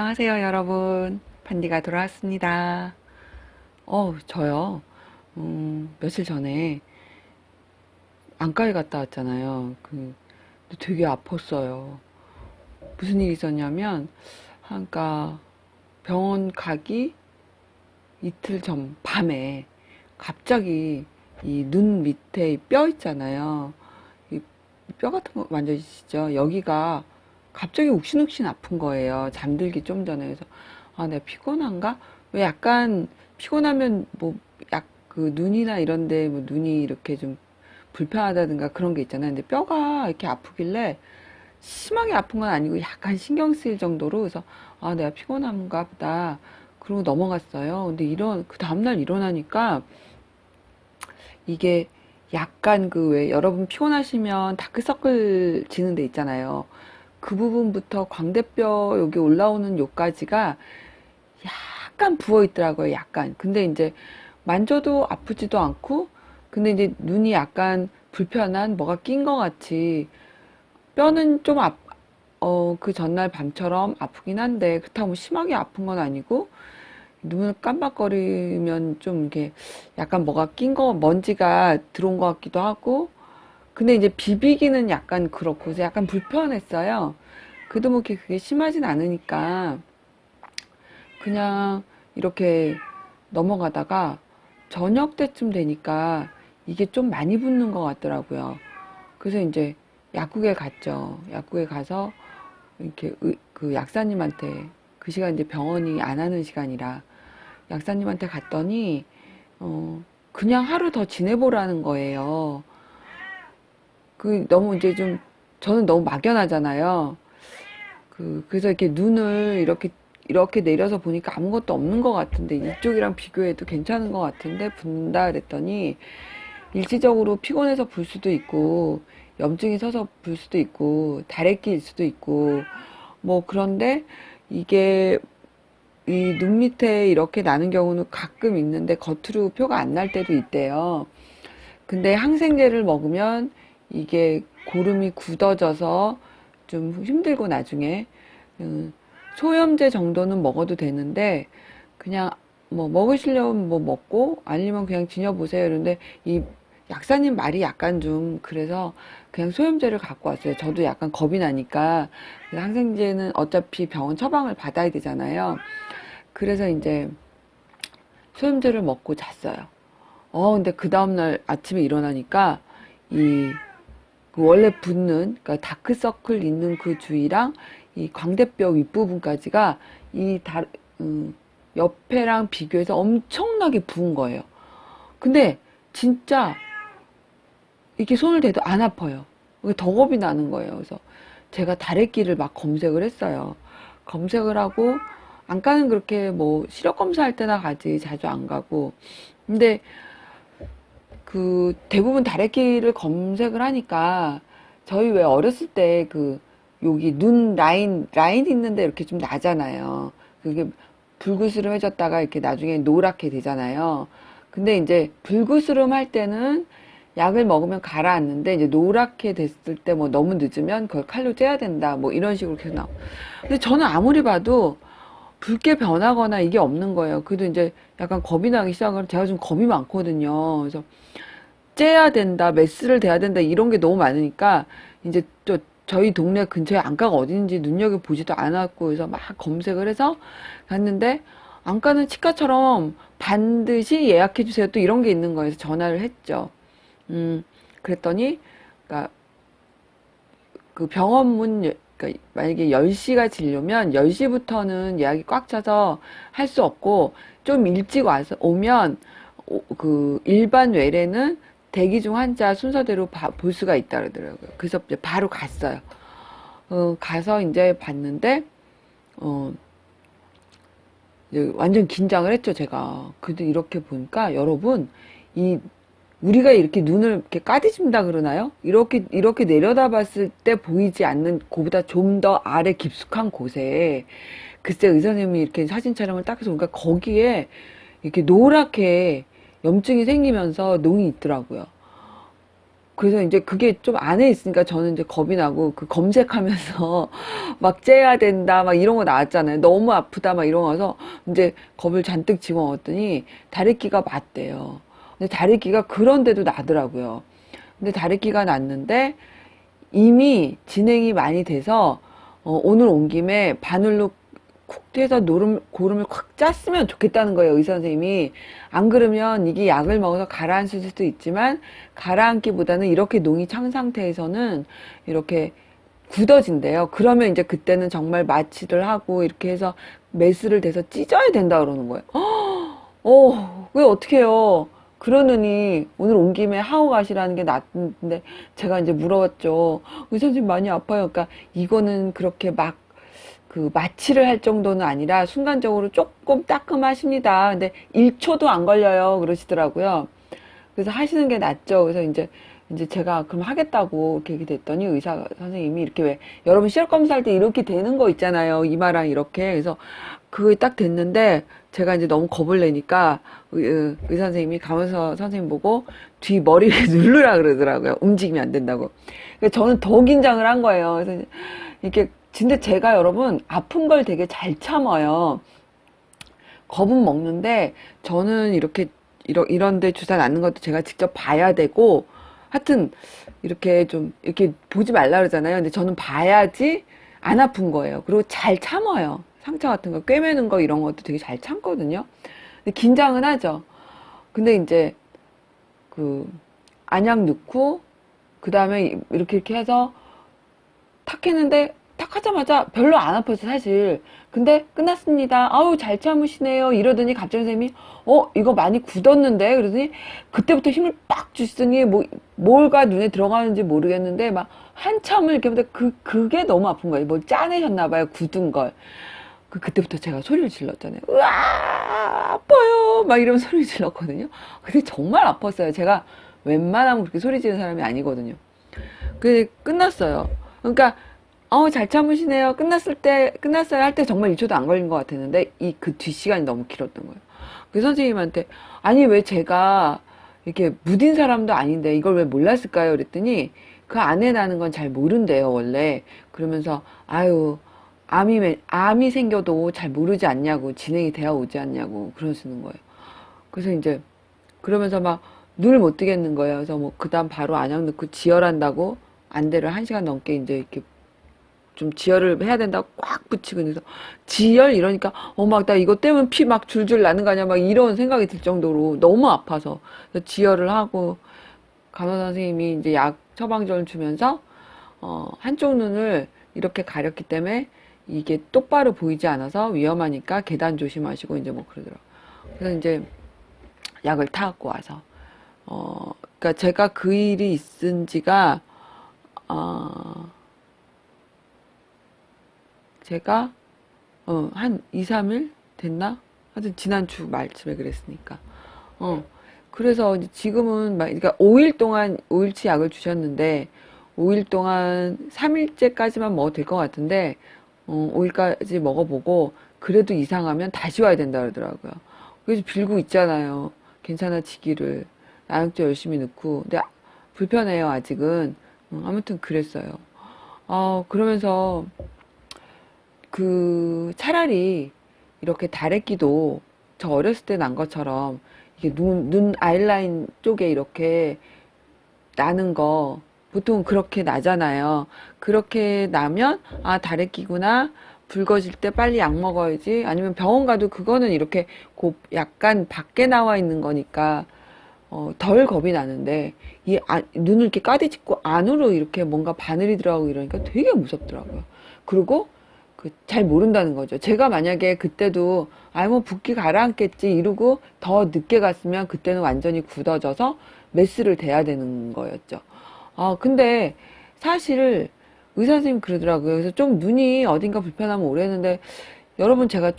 안녕하세요, 여러분. 판디가 돌아왔습니다. 저요. 며칠 전에 안과에 갔다 왔잖아요. 근데 되게 아팠어요. 무슨 일이 있었냐면, 그러니까 병원 가기 이틀 전 밤에 갑자기 이 눈 밑에 뼈 있잖아요. 이 뼈 같은 거 만져지시죠? 여기가 갑자기 욱신욱신 아픈 거예요. 잠들기 좀 전에. 그래서 아, 내가 피곤한가? 왜 약간 피곤하면 뭐 그 눈이나 이런데 뭐 눈이 이렇게 좀 불편하다든가 그런 게 있잖아요. 근데 뼈가 이렇게 아프길래 심하게 아픈 건 아니고 약간 신경 쓰일 정도로. 그래서 아, 내가 피곤한가 보다. 그러고 넘어갔어요. 근데 그 다음날 일어나니까 이게 약간 그 왜 여러분 피곤하시면 다크서클 지는 데 있잖아요. 그 부분부터 광대뼈 여기 올라오는 요까지가 약간 부어 있더라고요. 약간. 근데 이제 만져도 아프지도 않고, 근데 이제 눈이 약간 불편한 뭐가 낀 것 같이 뼈는 좀 그 전날 밤처럼 아프긴 한데 그렇다고 뭐 심하게 아픈 건 아니고, 눈을 깜빡거리면 좀 이렇게 약간 뭐가 먼지가 들어온 것 같기도 하고, 근데 이제 비비기는 약간 그렇고, 그래서 약간 불편했어요. 그래도 뭐 그게 심하진 않으니까, 그냥 이렇게 넘어가다가 저녁 때쯤 되니까 이게 좀 많이 붓는 것 같더라고요. 그래서 이제 약국에 갔죠. 약국에 가서 이렇게 그 약사님한테, 그 시간 이제 병원이 안 하는 시간이라 약사님한테 갔더니 그냥 하루 더 지내보라는 거예요. 너무 이제 좀 저는 너무 막연하잖아요. 그래서 이렇게 눈을 이렇게 내려서 보니까 아무것도 없는 것 같은데 이쪽이랑 비교해도 괜찮은 것 같은데 붓는다 그랬더니 일시적으로 피곤해서 불 수도 있고 염증이 서서 불 수도 있고 다래끼일 수도 있고 뭐 그런데 이게 이 눈 밑에 이렇게 나는 경우는 가끔 있는데 겉으로 표가 안 날 때도 있대요. 근데 항생제를 먹으면 이게 고름이 굳어져서 좀 힘들고 나중에 소염제 정도는 먹어도 되는데 그냥 뭐 먹으시려면 뭐 먹고 아니면 그냥 지녀보세요. 그런데 이 약사님 말이 약간 좀 그래서 그냥 소염제를 갖고 왔어요. 저도 약간 겁이 나니까. 항생제는 어차피 병원 처방을 받아야 되잖아요. 그래서 이제 소염제를 먹고 잤어요. 근데 그 다음날 아침에 일어나니까 이 그 원래 붓는, 그러니까 다크서클 있는 그 주위랑 이 광대뼈 윗부분까지가 이 옆에랑 비교해서 엄청나게 부은 거예요. 근데 진짜 이렇게 손을 대도 안 아파요. 더 겁이 나는 거예요. 그래서 제가 다래끼를 막 검색을 했어요. 검색을 하고 안과는 그렇게 뭐 시력 검사할 때나 가지 자주 안 가고. 근데 그 대부분 다래끼를 검색을 하니까 저희 왜 어렸을 때 여기 눈 라인 있는데 이렇게 좀 나잖아요. 그게 불그스름해졌다가 이렇게 나중에 노랗게 되잖아요. 근데 이제 불그스름 할 때는 약을 먹으면 가라앉는데 이제 노랗게 됐을 때 뭐 너무 늦으면 그걸 칼로 째야 된다 뭐 이런 식으로 계속 나와. 근데 저는 아무리 봐도 붉게 변하거나 이게 없는 거예요. 그래도 이제 약간 겁이 나기 시작을, 제가 좀 겁이 많거든요. 그래서 째야 된다, 메스를 대야 된다 이런 게 너무 많으니까 이제 또 저희 동네 근처에 안과가 어딘지 눈여겨보지도 않았고, 그래서 막 검색을 해서 갔는데 안과는 치과처럼 반드시 예약해 주세요 또 이런 게 있는 거예요. 그래서 전화를 했죠. 그랬더니 그러니까 그 병원 그러니까 만약에 10시가 진료면 10시부터는 예약이 꽉 차서 할 수 없고 좀 일찍 오면 그 일반 외래는 대기 중 환자 순서대로 볼 수가 있다 그러더라고요. 그래서 이제 바로 갔어요. 가서 이제 봤는데 이제 완전 긴장을 했죠, 제가. 그래도 이렇게 보니까 여러분, 우리가 이렇게 눈을 이렇게 까디진다 그러나요? 이렇게 내려다봤을 때 보이지 않는 그보다 좀 더 아래 깊숙한 곳에, 글쎄 의사님이 이렇게 사진 촬영을 딱 해서 보니까 거기에 이렇게 노랗게 염증이 생기면서 농이 있더라고요. 그래서 이제 그게 좀 안에 있으니까 저는 이제 겁이 나고 그 검색하면서 막 째야 된다 막 이런 거 나왔잖아요. 너무 아프다 막 이런 거서 이제 겁을 잔뜩 집어먹었더니 다래끼가 맞대요. 근데 다래끼가 그런데도 나더라고요. 근데 다래끼가 났는데 이미 진행이 많이 돼서 오늘 온 김에 바늘로 쿡 해서 고름을 콱 짰으면 좋겠다는 거예요, 의사 선생님이. 안 그러면 이게 약을 먹어서 가라앉을 수도 있지만 가라앉기보다는 이렇게 농이 찬 상태에서는 이렇게 굳어진대요. 그러면 이제 그때는 정말 마취를 하고 이렇게 해서 메스를 대서 찢어야 된다 그러는 거예요. 왜 어떡해요. 그러느니 오늘 온 김에 하고 가시라는 게 낫는데 제가 이제 물어봤죠. 의사 선생님 많이 아파요. 그러니까 이거는 그렇게 막 그 마취를 할 정도는 아니라 순간적으로 조금 따끔하십니다. 근데 1초도 안 걸려요. 그러시더라고요. 그래서 하시는 게 낫죠. 그래서 이제 제가 그럼 하겠다고 이렇게 얘기 됐더니 의사 선생님이 이렇게 왜 여러분 시력 검사할 때 이렇게 되는 거 있잖아요. 이마랑 이렇게. 그래서 그게 딱 됐는데 제가 이제 너무 겁을 내니까 의사 선생님이 간호사 선생님 보고 뒤 머리를 누르라 그러더라고요. 움직이면 안 된다고. 그래서 저는 더 긴장을 한 거예요. 그래서 이렇게 근데 제가 여러분 아픈 걸 되게 잘 참아요. 겁은 먹는데 저는 이렇게 이런 데 주사 놨는 것도 제가 직접 봐야 되고 하여튼 이렇게 좀 이렇게 보지 말라 그러잖아요. 근데 저는 봐야지 안 아픈 거예요. 그리고 잘 참아요. 상처 같은 거 꿰매는 거 이런 것도 되게 잘 참거든요. 근데 긴장은 하죠. 근데 이제 그 안약 넣고 그 다음에 이렇게 해서 탁 했는데 탁 하자마자 별로 안 아팠어 사실. 근데 끝났습니다. 아우 잘 참으시네요 이러더니 갑자기 선생님이 이거 많이 굳었는데 그러더니 그때부터 힘을 빡 주시더니 뭐가 눈에 들어가는지 모르겠는데 막 한참을 이렇게 보다 그게 너무 아픈 거예요. 뭐 짜내셨나 봐요 굳은 걸. 그때부터 제가 소리를 질렀잖아요. 으아 아파요 막 이러면서 소리를 질렀거든요. 근데 정말 아팠어요. 제가 웬만하면 그렇게 소리 지르는 사람이 아니거든요. 근데 끝났어요. 그러니까 잘 참으시네요. 끝났어요 할 때 정말 1초도 안 걸린 것 같았는데, 그 뒷시간이 너무 길었던 거예요. 그 선생님한테, 아니, 왜 제가 이렇게 무딘 사람도 아닌데 이걸 왜 몰랐을까요? 그랬더니, 그 안에 나는 건 잘 모른대요, 원래. 그러면서, 아유, 암이 생겨도 잘 모르지 않냐고, 진행이 되어 오지 않냐고, 그러시는 거예요. 그래서 이제, 그러면서 막, 눈을 못 뜨겠는 거예요. 그래서 뭐, 그 다음 바로 안약 넣고 지혈한다고, 안대를 1시간 넘게 이제 이렇게 좀 지혈을 해야 된다고 꽉 붙이고 그래서 지혈 이러니까 막 나 이거 때문에 피 막 줄줄 나는 거 아니야 막 이런 생각이 들 정도로 너무 아파서 그래서 지혈을 하고 간호사 선생님이 이제 약 처방전을 주면서 한쪽 눈을 이렇게 가렸기 때문에 이게 똑바로 보이지 않아서 위험하니까 계단 조심하시고 이제 뭐 그러더라고요. 그래서 이제 약을 타갖고 와서 그러니까 제가 그 일이 있은 지가 제가 한 2, 3일 됐나? 하여튼 지난주 말쯤에 그랬으니까. 그래서 이제 지금은 그러니까 5일 동안 5일치 약을 주셨는데 5일 동안 3일째까지만 먹어도 될 것 같은데 5일까지 먹어보고 그래도 이상하면 다시 와야 된다 그러더라고요. 그래서 빌고 있잖아요. 괜찮아지기를. 약도 열심히 넣고. 근데 불편해요, 아직은. 아무튼 그랬어요. 그러면서 차라리 이렇게 다래끼도 저 어렸을 때 난 것처럼 이게 눈 아이라인 쪽에 이렇게 나는 거 보통 그렇게 나잖아요. 그렇게 나면 다래끼구나. 붉어질 때 빨리 약 먹어야지. 아니면 병원 가도 그거는 이렇게 약간 밖에 나와 있는 거니까 덜 겁이 나는데 눈을 이렇게 까디짓고 안으로 이렇게 뭔가 바늘이 들어가고 이러니까 되게 무섭더라고요. 그리고 잘 모른다는 거죠. 제가 만약에 그때도 뭐 붓기 가라앉겠지 이러고 더 늦게 갔으면 그때는 완전히 굳어져서 메스를 대야 되는 거였죠. 근데 사실 의사 선생님 그러더라고요. 그래서 좀 눈이 어딘가 불편하면 오래는데 여러분 제가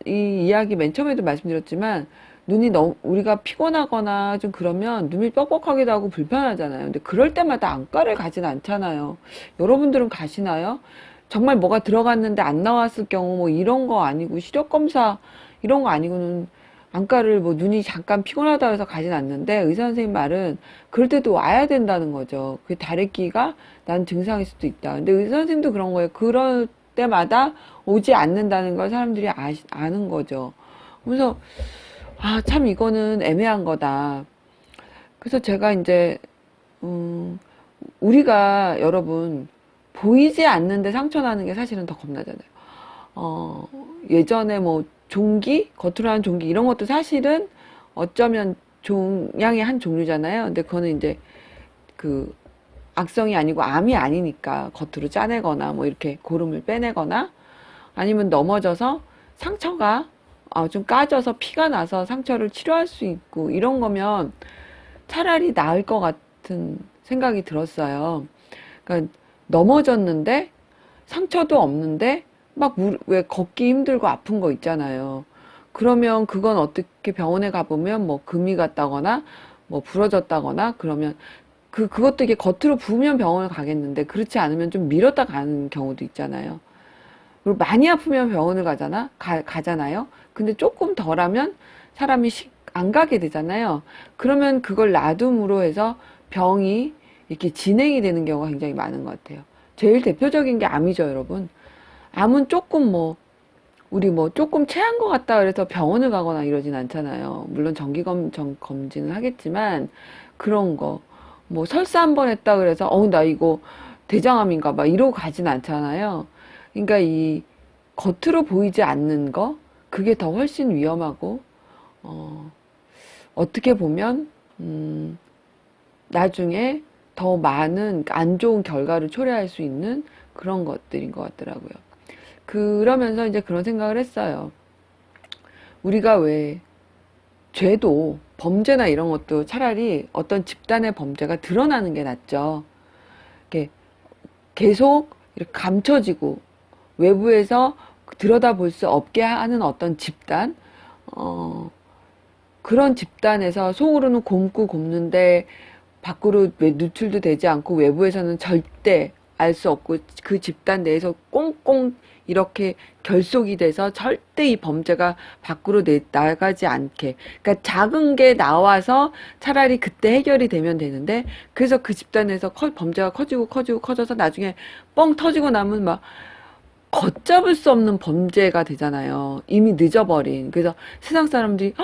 이 이야기 맨 처음에도 말씀드렸지만 눈이 너무 우리가 피곤하거나 좀 그러면 눈이 뻑뻑하기도 하고 불편하잖아요. 근데 그럴 때마다 안과를 가진 않잖아요. 여러분들은 가시나요? 정말 뭐가 들어갔는데 안 나왔을 경우 뭐 이런 거 아니고 시력 검사 이런 거 아니고는 안과를 뭐 눈이 잠깐 피곤하다 해서 가진 않는데 의사 선생님 말은 그럴 때도 와야 된다는 거죠. 그 다래끼가 난 증상일 수도 있다. 근데 의사 선생님도 그런 거예요. 그럴 때마다 오지 않는다는 걸 사람들이 아는 거죠. 그래서 아, 참 이거는 애매한 거다. 그래서 제가 이제 우리가 여러분 보이지 않는데 상처 나는 게 사실은 더 겁나잖아요. 어, 예전에 뭐 종기, 겉으로 하는 종기 이런 것도 사실은 어쩌면 종양의 한 종류잖아요. 근데 그거는 이제 그 악성이 아니고 암이 아니니까 겉으로 짜내거나 뭐 이렇게 고름을 빼내거나 아니면 넘어져서 상처가 좀 까져서 피가 나서 상처를 치료할 수 있고 이런 거면 차라리 나을 것 같은 생각이 들었어요. 그러니까 넘어졌는데 상처도 없는데 막 왜 걷기 힘들고 아픈 거 있잖아요. 그러면 그건 어떻게 병원에 가보면 뭐 금이 갔다거나 뭐 부러졌다거나 그러면 그것도 이게 겉으로 부으면 병원을 가겠는데 그렇지 않으면 좀 미뤘다 가는 경우도 있잖아요. 그리고 많이 아프면 병원을 가잖아요. 근데 조금 덜하면 사람이 안 가게 되잖아요. 그러면 그걸 놔둠으로 해서 병이 이렇게 진행이 되는 경우가 굉장히 많은 것 같아요. 제일 대표적인 게 암이죠, 여러분. 암은 조금 우리 조금 체한 것 같다 그래서 병원을 가거나 이러진 않잖아요. 물론 검진은 하겠지만, 그런 거. 뭐 설사 한 번 했다 그래서, 나 이거 대장암인가 봐. 이러고 가진 않잖아요. 그러니까 이 겉으로 보이지 않는 거, 그게 더 훨씬 위험하고, 어떻게 보면, 나중에 더 많은 안 좋은 결과를 초래할 수 있는 그런 것들인 것 같더라고요. 그러면서 이제 그런 생각을 했어요. 우리가 왜 죄도 범죄나 이런 것도 차라리 어떤 집단의 범죄가 드러나는 게 낫죠. 이렇게 계속 이렇게 감춰지고 외부에서 들여다볼 수 없게 하는 어떤 집단, 그런 집단에서 속으로는 곰는데 밖으로 누출도 되지 않고 외부에서는 절대 알 수 없고 그 집단 내에서 꽁꽁 이렇게 결속이 돼서 절대 이 범죄가 밖으로 나가지 않게, 그러니까 작은 게 나와서 차라리 그때 해결이 되면 되는데, 그래서 그 집단에서 범죄가 커져서 나중에 뻥 터지고 나면 막 걷잡을 수 없는 범죄가 되잖아요. 이미 늦어버린. 그래서 세상 사람들이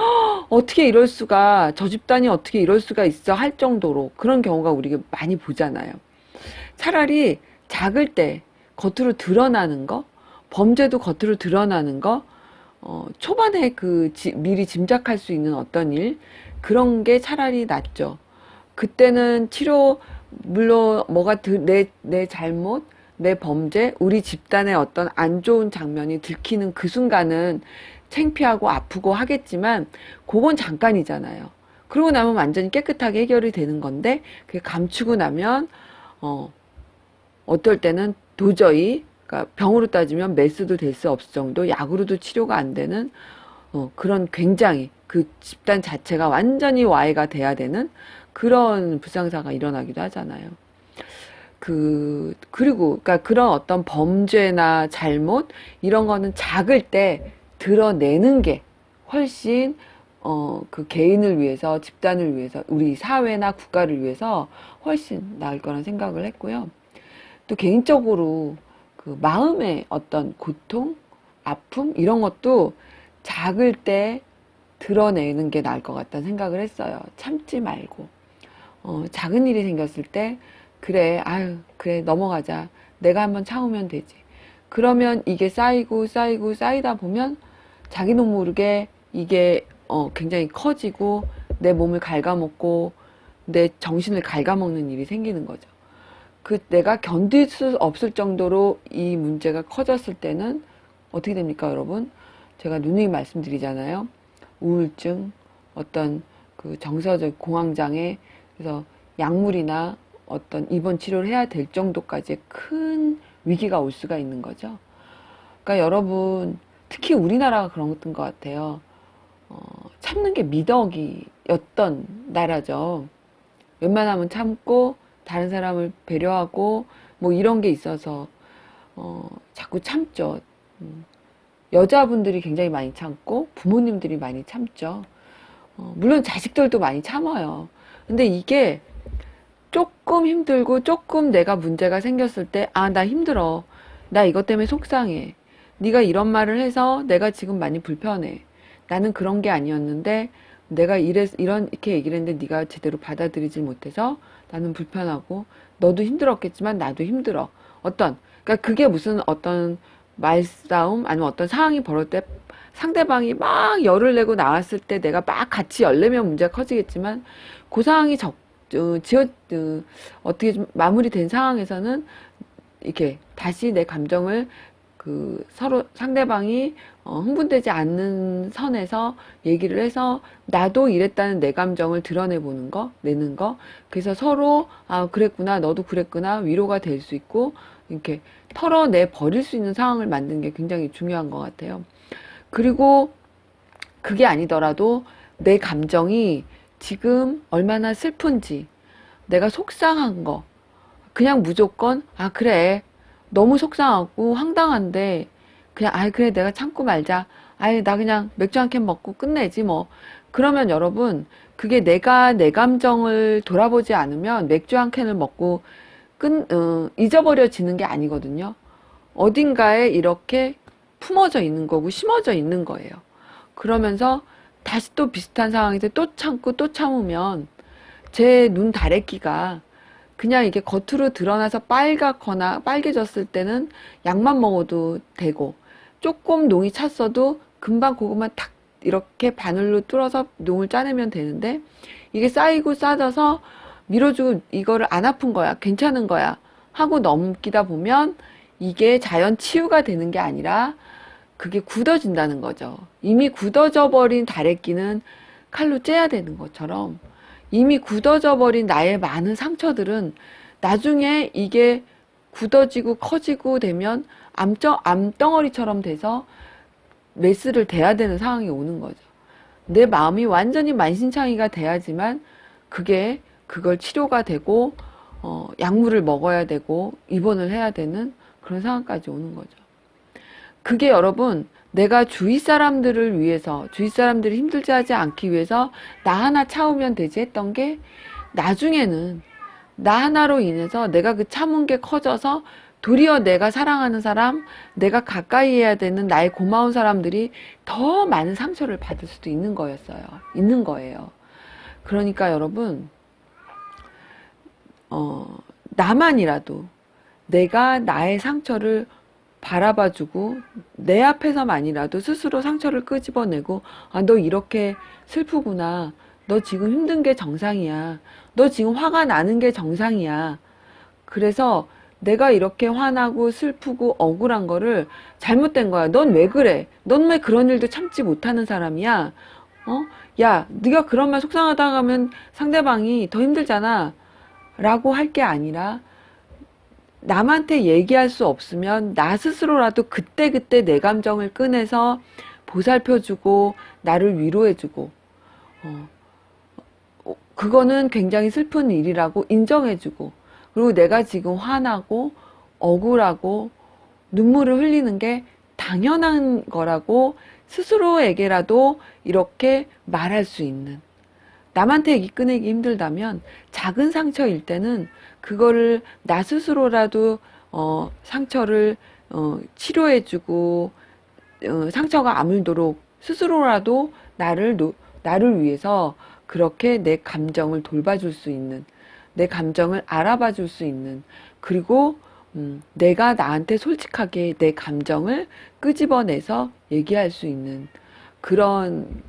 어떻게 이럴 수가, 저 집단이 어떻게 이럴 수가 있어 할 정도로 그런 경우가 우리가 많이 보잖아요. 차라리 작을 때 겉으로 드러나는 거, 범죄도 겉으로 드러나는 거, 초반에 미리 짐작할 수 있는 어떤 일, 그런 게 차라리 낫죠. 그때는 물론 내 잘못, 내 범죄, 우리 집단의 어떤 안 좋은 장면이 들키는 그 순간은 창피하고 아프고 하겠지만, 그건 잠깐이잖아요. 그러고 나면 완전히 깨끗하게 해결이 되는 건데, 그게 감추고 나면, 어떨 때는 도저히, 그러니까 병으로 따지면 메스도 될 수 없을 정도, 약으로도 치료가 안 되는, 그런 굉장히 그 집단 자체가 완전히 와해가 돼야 되는 그런 불상사가 일어나기도 하잖아요. 그리고, 그러니까 그런 어떤 범죄나 잘못, 이런 거는 작을 때 드러내는 게 훨씬, 그 개인을 위해서, 집단을 위해서, 우리 사회나 국가를 위해서 훨씬 나을 거란 생각을 했고요. 또 개인적으로 그 마음의 어떤 고통, 아픔, 이런 것도 작을 때 드러내는 게 나을 것 같다는 생각을 했어요. 참지 말고. 작은 일이 생겼을 때, 그래, 아유, 그래, 넘어가자. 내가 한번 참으면 되지. 그러면 이게 쌓이다 보면 자기도 모르게 이게 굉장히 커지고 내 몸을 갉아먹고 내 정신을 갉아먹는 일이 생기는 거죠. 내가 견딜 수 없을 정도로 이 문제가 커졌을 때는 어떻게 됩니까, 여러분? 제가 누누이 말씀드리잖아요. 우울증, 어떤 그 정서적 공황장애, 그래서 약물이나 어떤 입원 치료를 해야 될 정도까지 큰 위기가 올 수가 있는 거죠. 그러니까 여러분, 특히 우리나라가 그런 것 같아요. 참는 게 미덕이었던 나라죠. 웬만하면 참고 다른 사람을 배려하고 뭐 이런 게 있어서 자꾸 참죠. 여자분들이 굉장히 많이 참고 부모님들이 많이 참죠. 물론 자식들도 많이 참아요. 근데 이게 조금 힘들고 조금 내가 문제가 생겼을 때, 아, 나 힘들어. 나 이것 때문에 속상해. 네가 이런 말을 해서 내가 지금 많이 불편해. 나는 그런 게 아니었는데 내가 이렇게 얘기를 했는데 네가 제대로 받아들이질 못해서 나는 불편하고 너도 힘들었겠지만 나도 힘들어. 그러니까 그게 무슨 어떤 말싸움 아니면 어떤 상황이 벌어질 때 상대방이 막 열을 내고 나왔을 때 내가 막 같이 열내면 문제가 커지겠지만 그 상황이 어떻게 좀 마무리된 상황에서는 이렇게 다시 내 감정을 서로 상대방이 흥분되지 않는 선에서 얘기를 해서 나도 이랬다는 내 감정을 드러내보는 거, 내는 거. 그래서 서로 아, 그랬구나, 너도 그랬구나, 위로가 될 수 있고 이렇게 털어내 버릴 수 있는 상황을 만드는 게 굉장히 중요한 것 같아요. 그리고 그게 아니더라도 내 감정이 지금 얼마나 슬픈지, 내가 속상한 거, 그냥 무조건, 아, 그래. 너무 속상하고 황당한데, 그냥, 아, 그래. 내가 참고 말자. 아이, 나 그냥 맥주 한 캔 먹고 끝내지, 뭐. 그러면 여러분, 그게 내가 내 감정을 돌아보지 않으면 맥주 한 캔을 먹고 잊어버려지는 게 아니거든요. 어딘가에 이렇게 품어져 있는 거고, 심어져 있는 거예요. 그러면서 다시 또 비슷한 상황에서 또 참고 또 참으면 제 눈 다래끼가 그냥 이게 겉으로 드러나서 빨갛거나 빨개졌을 때는 약만 먹어도 되고 조금 농이 찼어도 금방 그것만 탁 이렇게 바늘로 뚫어서 농을 짜내면 되는데 이게 쌓이고 쌓여서 밀어주고 이거를 안 아픈 거야, 괜찮은 거야 하고 넘기다 보면 이게 자연 치유가 되는 게 아니라 그게 굳어진다는 거죠. 이미 굳어져 버린 다래끼는 칼로 째야 되는 것처럼 이미 굳어져 버린 나의 많은 상처들은 나중에 이게 굳어지고 커지고 되면 암덩어리처럼 돼서 메스를 대야 되는 상황이 오는 거죠. 내 마음이 완전히 만신창이가 돼야지만 그걸 치료가 되고 약물을 먹어야 되고 입원을 해야 되는 그런 상황까지 오는 거죠. 그게 여러분 내가 주위 사람들을 위해서 주위 사람들이 힘들지 하지 않기 위해서 나 하나 참으면 되지 했던 게 나중에는 나 하나로 인해서 내가 그 참은 게 커져서 도리어 내가 사랑하는 사람, 내가 가까이 해야 되는 나의 고마운 사람들이 더 많은 상처를 받을 수도 있는 거예요. 그러니까 여러분, 나만이라도 내가 나의 상처를 바라봐주고 내 앞에서만이라도 스스로 상처를 끄집어내고 아, 너 이렇게 슬프구나. 너 지금 힘든 게 정상이야. 너 지금 화가 나는 게 정상이야. 그래서 내가 이렇게 화나고 슬프고 억울한 거를 잘못된 거야. 넌 왜 그래? 넌 왜 그런 일도 참지 못하는 사람이야? 야, 네가 그런 말 속상하다 하면 상대방이 더 힘들잖아. 라고 할 게 아니라 남한테 얘기할 수 없으면 나 스스로라도 그때그때 내 감정을 꺼내서 보살펴주고 나를 위로해주고 그거는 굉장히 슬픈 일이라고 인정해주고 그리고 내가 지금 화나고 억울하고 눈물을 흘리는 게 당연한 거라고 스스로에게라도 이렇게 말할 수 있는 남한테 얘기 꺼내기 힘들다면 작은 상처일 때는 그거를 나 스스로라도 상처를 치료해주고 상처가 아물도록 스스로라도 나를 위해서 그렇게 내 감정을 돌봐줄 수 있는 내 감정을 알아봐 줄 수 있는 그리고 내가 나한테 솔직하게 내 감정을 끄집어내서 얘기할 수 있는 그런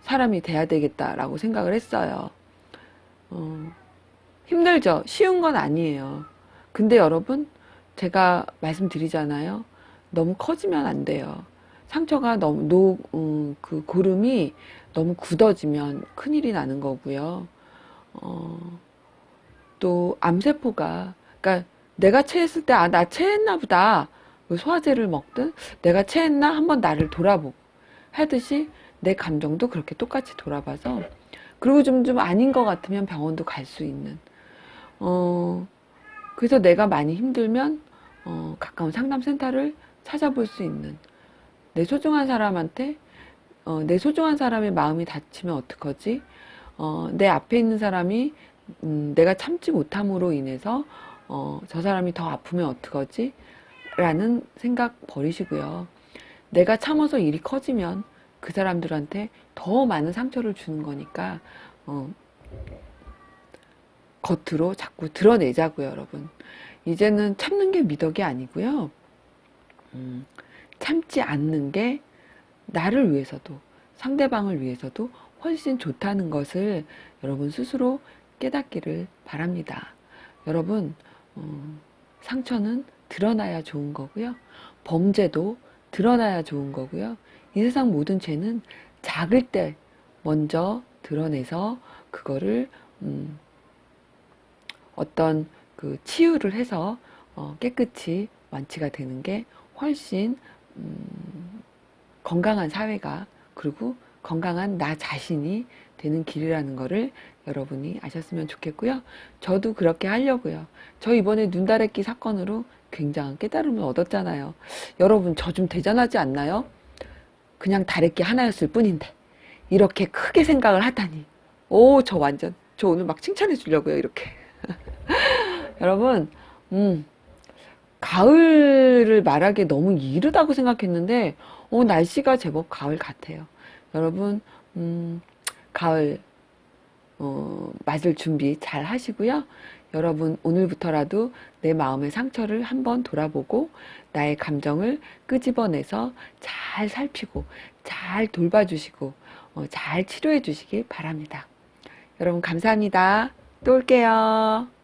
사람이 돼야 되겠다라고 생각을 했어요. 힘들죠? 쉬운 건 아니에요. 근데 여러분, 제가 말씀드리잖아요. 너무 커지면 안 돼요. 상처가 그 고름이 너무 굳어지면 큰일이 나는 거고요. 또 암세포가, 그러니까 내가 체했을 때, 아, 나 체했나 보다. 뭐 소화제를 먹든, 내가 체했나? 한번 나를 돌아보고 하듯이 내 감정도 그렇게 똑같이 돌아봐서 그리고 좀 아닌 것 같으면 병원도 갈 수 있는 그래서 내가 많이 힘들면 가까운 상담센터를 찾아볼 수 있는 내 소중한 사람한테 내 소중한 사람의 마음이 다치면 어떡하지? 내 앞에 있는 사람이 내가 참지 못함으로 인해서 저 사람이 더 아프면 어떡하지? 라는 생각 버리시고요. 내가 참아서 일이 커지면 그 사람들한테 더 많은 상처를 주는 거니까 겉으로 자꾸 드러내자고요, 여러분. 이제는 참는 게 미덕이 아니고요. 참지 않는 게 나를 위해서도 상대방을 위해서도 훨씬 좋다는 것을 여러분 스스로 깨닫기를 바랍니다. 여러분, 상처는 드러나야 좋은 거고요. 범죄도 드러나야 좋은 거고요. 이 세상 모든 죄는 작을 때 먼저 드러내서 그거를 어떤 그 치유를 해서 깨끗이 완치가 되는 게 훨씬 건강한 사회가, 그리고 건강한 나 자신이 되는 길이라는 거를 여러분이 아셨으면 좋겠고요. 저도 그렇게 하려고요. 저 이번에 눈다래끼 사건으로 굉장한 깨달음을 얻었잖아요. 여러분, 저 좀 대단하지 않나요? 그냥 다래끼 하나였을 뿐인데 이렇게 크게 생각을 하다니. 오, 저 오늘 막 칭찬해 주려고요, 이렇게. 여러분, 가을을 말하기에 너무 이르다고 생각했는데 날씨가 제법 가을 같아요. 여러분, 가을 맞을 준비 잘 하시고요. 여러분, 오늘부터라도 내 마음의 상처를 한번 돌아보고 나의 감정을 끄집어내서 잘 살피고 잘 돌봐주시고 잘 치료해 주시기 바랍니다. 여러분, 감사합니다. 또 올게요.